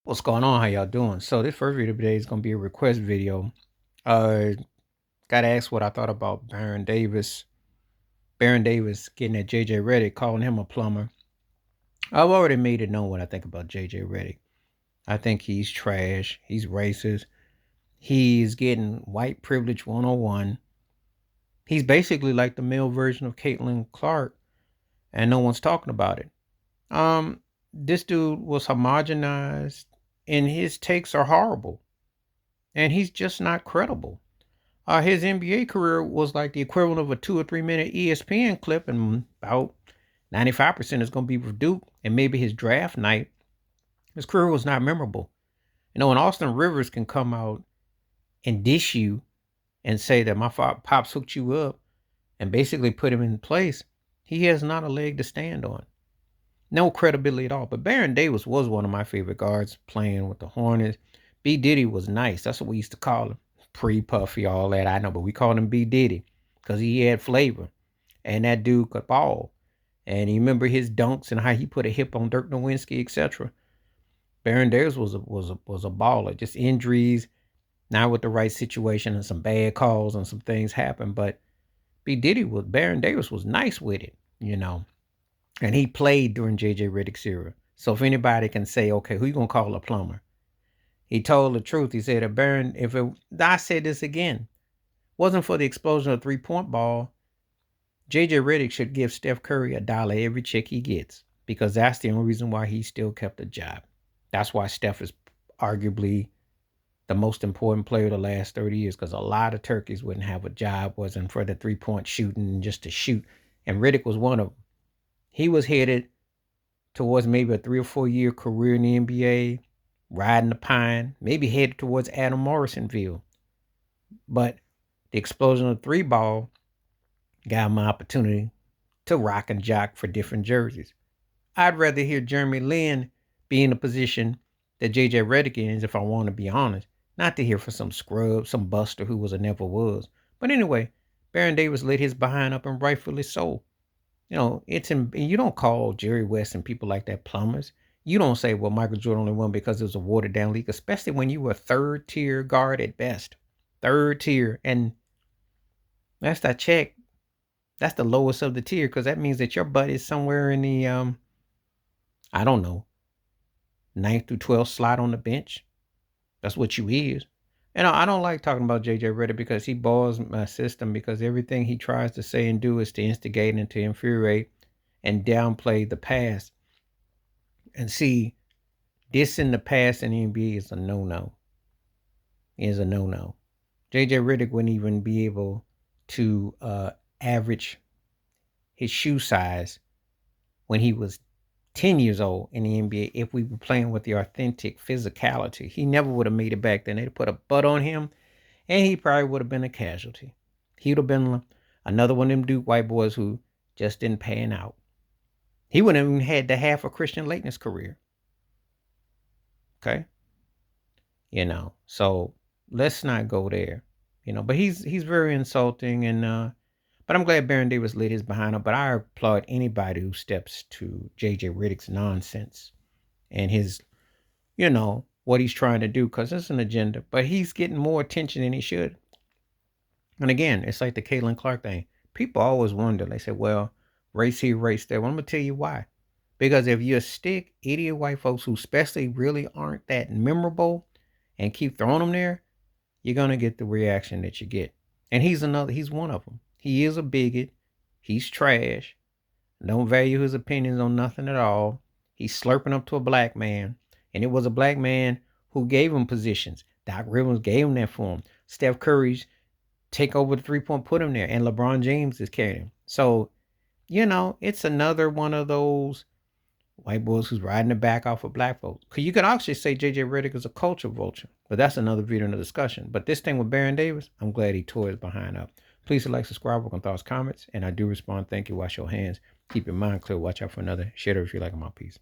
What's going on? How y'all doing? So this first video today is gonna be a request video. Uh Got asked what I thought about Baron Davis. Baron Davis getting at JJ Reddick, calling him a plumber. I've already made it known what I think about JJ Reddick. I think he's trash. He's racist. He's getting white privilege 101. He's basically like the male version of Caitlin Clark, and no one's talking about it. This dude was homogenized, and his takes are horrible, and he's just not credible. His NBA career was like the equivalent of a 2 or 3 minute ESPN clip, and about 95% is going to be for Duke, and maybe his draft night. His career was not memorable. When Austin Rivers can come out and dish you and say that my pops hooked you up and basically put him in place, he has not a leg to stand on. No credibility at all. But Baron Davis was one of my favorite guards playing with the Hornets. B. Diddy was nice. That's what we used to call him. Pre-Puffy, all that, I know, but we called him B. Diddy because he had flavor. And that dude could ball. And you remember his dunks and how he put a hip on Dirk Nowitzki, etc. Baron Davis was a baller. Just injuries, not with the right situation, and some bad calls and some things happened. But Baron Davis was nice with it. And he played during JJ Redick's era. So if anybody can say, okay, who you gonna call a plumber? He told the truth. He said, I said this again, wasn't for the explosion of 3-point ball, JJ Redick should give Steph Curry $1 every check he gets, because that's the only reason why he still kept a job. That's why Steph is arguably the most important player of the last 30 years, because a lot of turkeys wouldn't have a job wasn't for the 3-point shooting and just to shoot. And Redick was one of them. He was headed towards maybe a 3 or 4 year career in the NBA, riding the pine, maybe headed towards Adam Morrisonville. But the explosion of the 3 ball got him an opportunity to rock and jock for different jerseys. I'd rather hear Jeremy Lin be in the position that JJ Redick is, if I want to be honest, not to hear for some scrub, some buster who was or never was. But anyway, Baron Davis lit his behind up, and rightfully so. You don't call Jerry West and people like that plumbers. You don't say, well, Michael Jordan only won because it was a watered down league, especially when you were third tier guard at best. Third tier. And last I checked, that's the lowest of the tier, because that means that your butt is somewhere in the, I don't know, 9th through 12th slot on the bench. That's what you is. And I don't like talking about JJ Redick because he boils my system, because everything he tries to say and do is to instigate and to infuriate and downplay the past. And see, dissing the past in the NBA is a no-no. Is a no-no. JJ Redick wouldn't even be able to average his shoe size when he was 10 years old in the NBA if we were playing with the authentic physicality. He never would have made it back then. They'd put a butt on him, and he probably would have been a casualty. He would have been another one of them Duke white boys who just didn't pan out. He wouldn't have even had the half of Christian Laettner's career. Okay? So let's not go there. But he's very insulting, and but I'm glad Baron Davis lit his behind up. But I applaud anybody who steps to JJ Redick's nonsense and his, what he's trying to do, because it's an agenda. But he's getting more attention than he should. And again, it's like the Caitlin Clark thing. People always wonder. They say, well, race here, race there. Well, I'm going to tell you why. Because if you stick idiot white folks who especially really aren't that memorable and keep throwing them there, you're going to get the reaction that you get. And he's one of them. He is a bigot. He's trash. Don't value his opinions on nothing at all. He's slurping up to a black man. And it was a black man who gave him positions. Doc Rivers gave him that for him. Steph Curry's take over the 3-point, put him there. And LeBron James is carrying him. So, it's another one of those white boys who's riding the back off of black folks. Because you could actually say JJ Redick is a culture vulture. But that's another video in the discussion. But this thing with Baron Davis, I'm glad he tore his behind up. Please like, subscribe, work on thoughts, comments. And I do respond. Thank you. Wash your hands. Keep your mind clear. Watch out for another shitter if you like my piece.